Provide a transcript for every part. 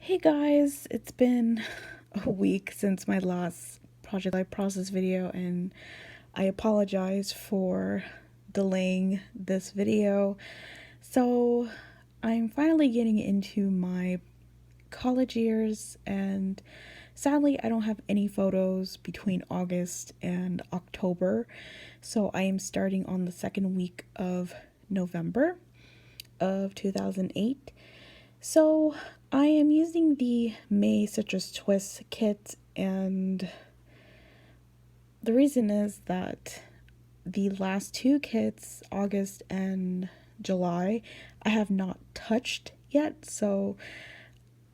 Hey guys, it's been a week since my last Project Life Process video, and I apologize for delaying this video. So, I'm finally getting into my college years, and sadly, I don't have any photos between August and October. So, I am starting on the second week of November of 2008. So I am using the May Citrus Twist kit, and the reason is that the last two kits, August and July, I have not touched yet. So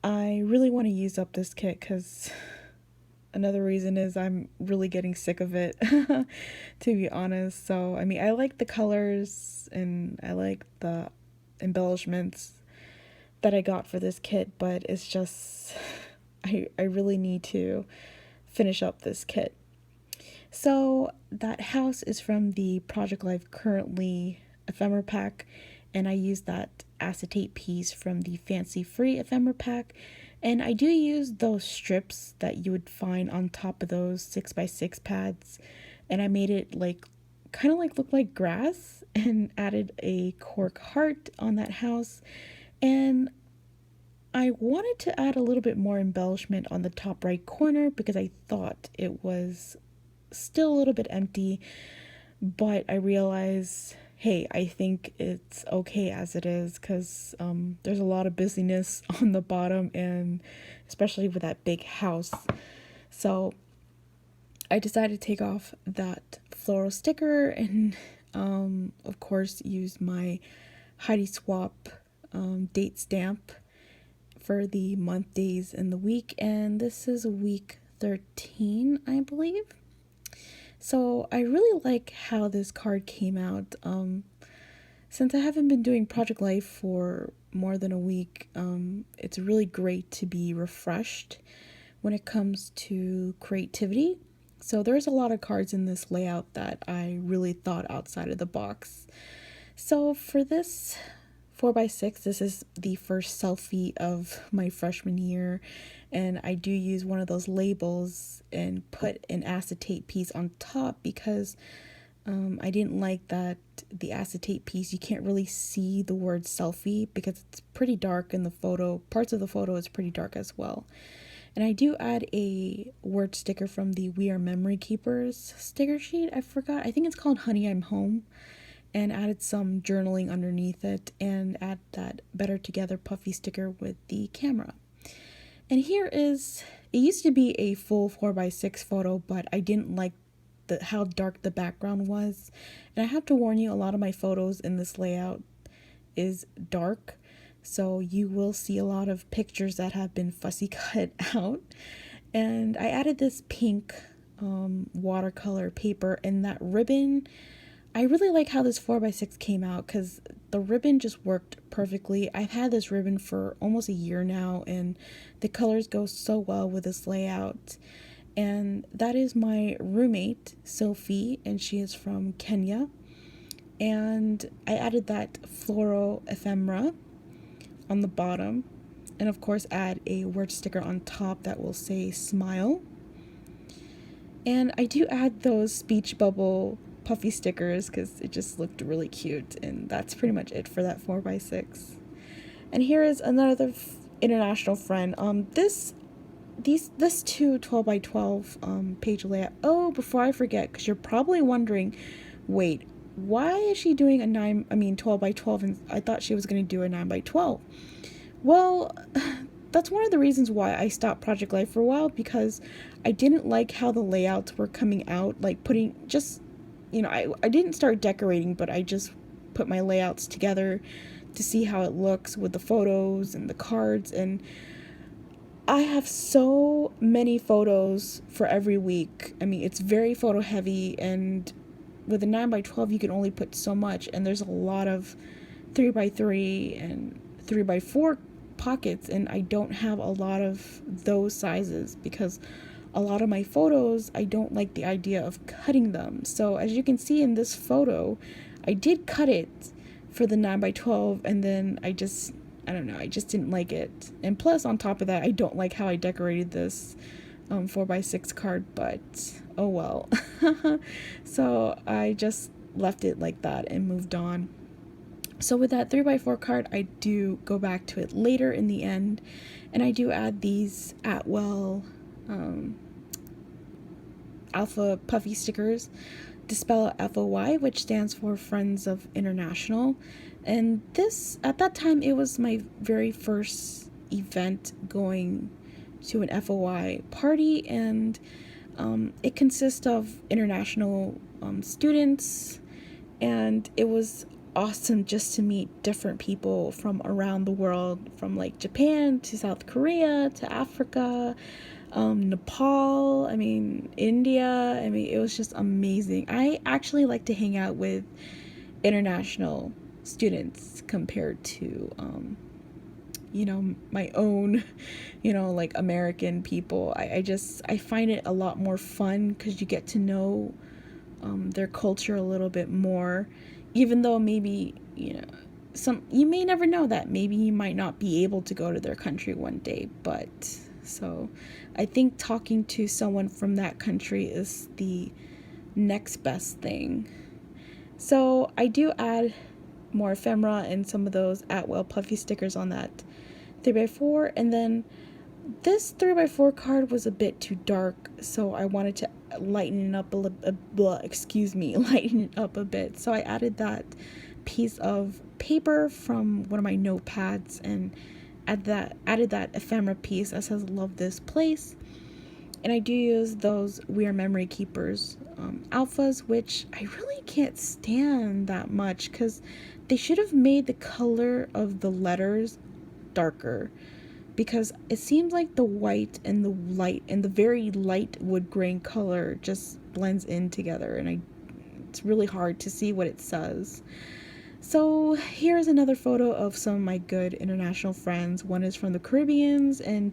I really want to use up this kit because another reason is I'm really getting sick of it, to be honest. So, I mean, I like the colors and I like the embellishments that I got for this kit, but it's just I really need to finish up this kit. So that house is from the Project Life Currently ephemera pack, and I use that acetate piece from the Fancy Free ephemera pack, and I do use those strips that you would find on top of those 6x6 pads, and I made it like kind of like look like grass and added a cork heart on that house. And I wanted to add a little bit more embellishment on the top right corner because I thought it was still a little bit empty, but I realized, hey, I think it's okay as it is because there's a lot of busyness on the bottom, and especially with that big house. So I decided to take off that floral sticker and of course use my Heidi Swap date stamp for the month, days, and the week, and this is week 13, I believe. So I really like how this card came out. Since I haven't been doing Project Life for more than a week, it's really great to be refreshed when it comes to creativity. So there's a lot of cards in this layout that I really thought outside of the box. So for this 4x6, this is the first selfie of my freshman year, and I do use one of those labels and put an acetate piece on top because I didn't like that the acetate piece, you can't really see the word selfie because it's pretty dark in the photo. Parts of the photo is pretty dark as well. And I do add a word sticker from the We Are Memory Keepers sticker sheet. I forgot, I think it's called Honey, I'm Home. And added some journaling underneath it, and add that Better Together puffy sticker with the camera. And here is, it used to be a full 4x6 photo, but I didn't like how dark the background was. And I have to warn you, a lot of my photos in this layout is dark, so you will see a lot of pictures that have been fussy cut out. And I added this pink watercolor paper, and that ribbon, I really like how this 4x6 came out because the ribbon just worked perfectly. I've had this ribbon for almost a year now, and the colors go so well with this layout. And that is my roommate, Sophie, and she is from Kenya. And I added that floral ephemera on the bottom, and of course add a word sticker on top that will say smile. And I do add those speech bubble puffy stickers because it just looked really cute, and that's pretty much it for that 4x6. And here is another international friend. This 2 12x12 page layout. Oh, before I forget, because you're probably wondering, wait, why is she doing a 12x12, and I thought she was going to do a 9x12. Well, that's one of the reasons why I stopped Project Life for a while, because I didn't like how the layouts were coming out, like putting just, I didn't start decorating, but I just put my layouts together to see how it looks with the photos and the cards. And I have so many photos for every week. I mean, it's very photo heavy, and with a 9x12, you can only put so much. And there's a lot of 3x3 and 3x4 pockets, and I don't have a lot of those sizes because a lot of my photos, I don't like the idea of cutting them. So as you can see in this photo, I did cut it for the 9x12, and then I just I don't know, I just didn't like it. And plus, on top of that, I don't like how I decorated this 4x6 card, but oh well. So I just left it like that and moved on. So with that 3x4 card, I do go back to it later in the end, and I do add these Atwell alpha puffy stickers to spell out FOY, which stands for Friends of International. And this, at that time, it was my very first event going to an FOY party, and it consists of international students, and it was awesome just to meet different people from around the world, from like Japan to South Korea to Africa, Nepal, I mean, India. I mean, it was just amazing. I actually like to hang out with international students compared to, my own, like American people. I find it a lot more fun because you get to know their culture a little bit more, even though maybe, you may never know that. Maybe you might not be able to go to their country one day, but so I think talking to someone from that country is the next best thing. So I do add more ephemera and some of those Atwell puffy stickers on that 3x4, and then this 3x4 card was a bit too dark, so I wanted to lighten it up lighten it up a bit. So I added that piece of paper from one of my notepads and added that ephemera piece that says "Love This Place." And I do use those We Are Memory Keepers alphas, which I really can't stand that much because they should have made the color of the letters darker, because it seems like the white and the very light wood grain color just blends in together, and it's really hard to see what it says. So here's another photo of some of my good international friends. One is from the Caribbeans and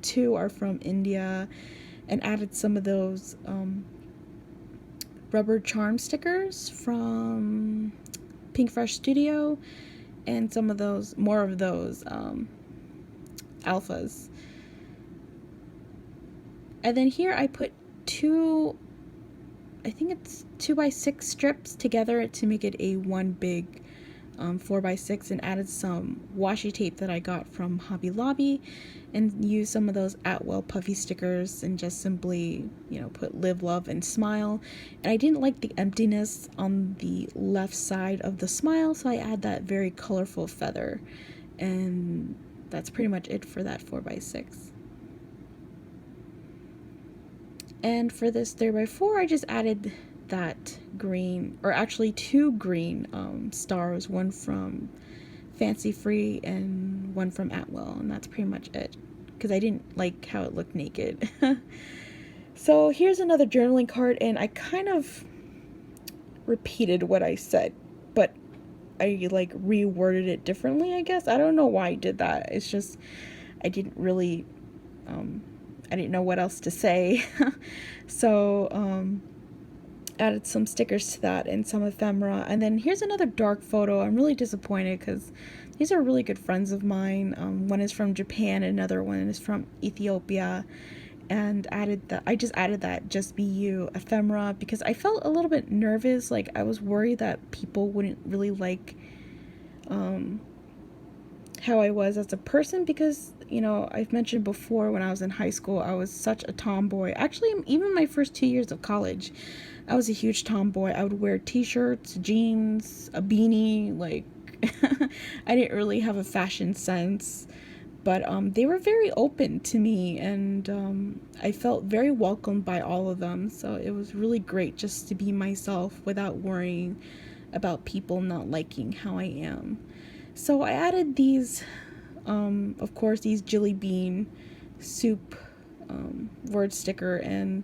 two are from India, and added some of those rubber charm stickers from Pink Fresh Studio, and some of those, more of those alphas. And then here I put I think it's 2x6 strips together to make it a one big 4x6, and added some washi tape that I got from Hobby Lobby, and used some of those Atwell puffy stickers and just simply, put live, love, and smile. And I didn't like the emptiness on the left side of the smile, so I add that very colorful feather, and that's pretty much it for that 4x6. And for this 3x4, I just added that green, or actually two green stars, one from Fancy Free and one from Atwell, and that's pretty much it, because I didn't like how it looked naked. So here's another journaling card, and I kind of repeated what I said, but I reworded it differently, I guess. I don't know why I did that. It's just I didn't really I didn't know what else to say. So added some stickers to that and some ephemera. And then here's another dark photo. I'm really disappointed because these are really good friends of mine. One is from Japan, another one is from Ethiopia. And I just added that Just Be You ephemera because I felt a little bit nervous. Like, I was worried that people wouldn't really like how I was as a person, because I've mentioned before, when I was in high school, I was such a tomboy. Actually, even my first 2 years of college, I was a huge tomboy. I would wear t-shirts, jeans, a beanie, like I didn't really have a fashion sense, but they were very open to me, and I felt very welcomed by all of them. So it was really great just to be myself without worrying about people not liking how I am. So I added these, of course, these jelly bean soup word sticker, and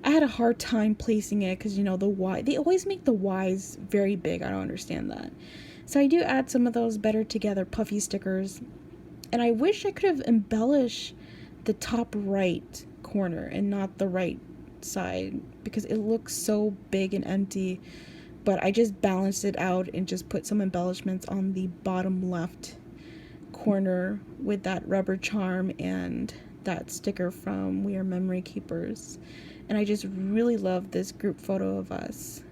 I had a hard time placing it because, the Y, they always make the Y's very big. I don't understand that. So I do add some of those Better Together puffy stickers, and I wish I could have embellished the top right corner and not the right side, because it looks so big and empty. But I just balanced it out and just put some embellishments on the bottom left corner with that rubber charm and that sticker from We Are Memory Keepers. And I just really love this group photo of us.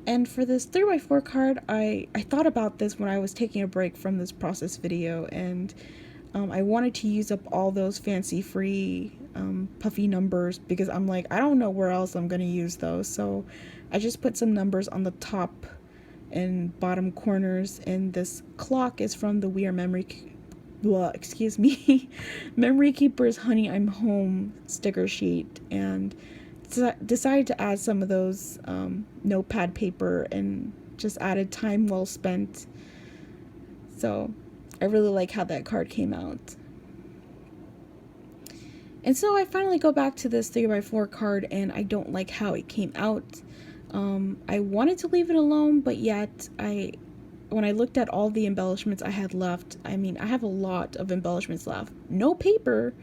And for this 3x4 card, I thought about this when I was taking a break from this process video, and I wanted to use up all those fancy free puffy numbers because I'm like, I don't know where else I'm going to use those. So I just put some numbers on the top and bottom corners, and this clock is from the We Are Memory Memory Keepers Honey I'm Home sticker sheet, and decided to add some of those notepad paper and just added time well spent. So I really like how that card came out. And so I finally go back to this 3x4 card, and I don't like how it came out. I wanted to leave it alone, but yet when I looked at all the embellishments I had left, I mean, I have a lot of embellishments left. No paper,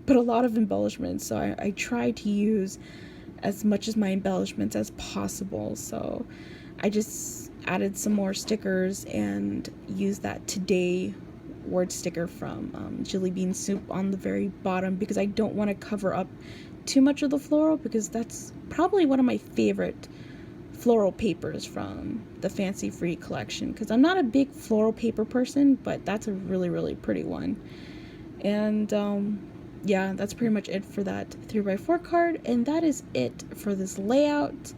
but a lot of embellishments. So I tried to use as much of my embellishments as possible. So I just added some more stickers and used that Today word sticker from Chili Bean Soup on the very bottom because I don't want to cover up too much of the floral, because that's probably one of my favorite floral papers from the Fancy Free collection, because I'm not a big floral paper person, but that's a really, really pretty one. And yeah, that's pretty much it for that 3x4 card, and that is it for this layout.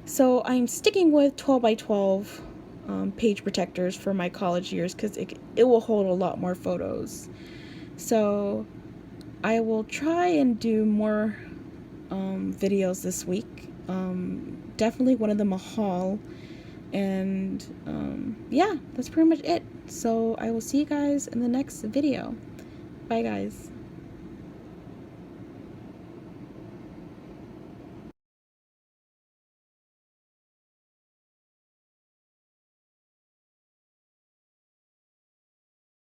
So I'm sticking with 12x12 page protectors for my college years because it will hold a lot more photos. So I will try and do more videos this week. Definitely one of them a haul, and yeah, that's pretty much it. So I will see you guys in the next video. Bye guys.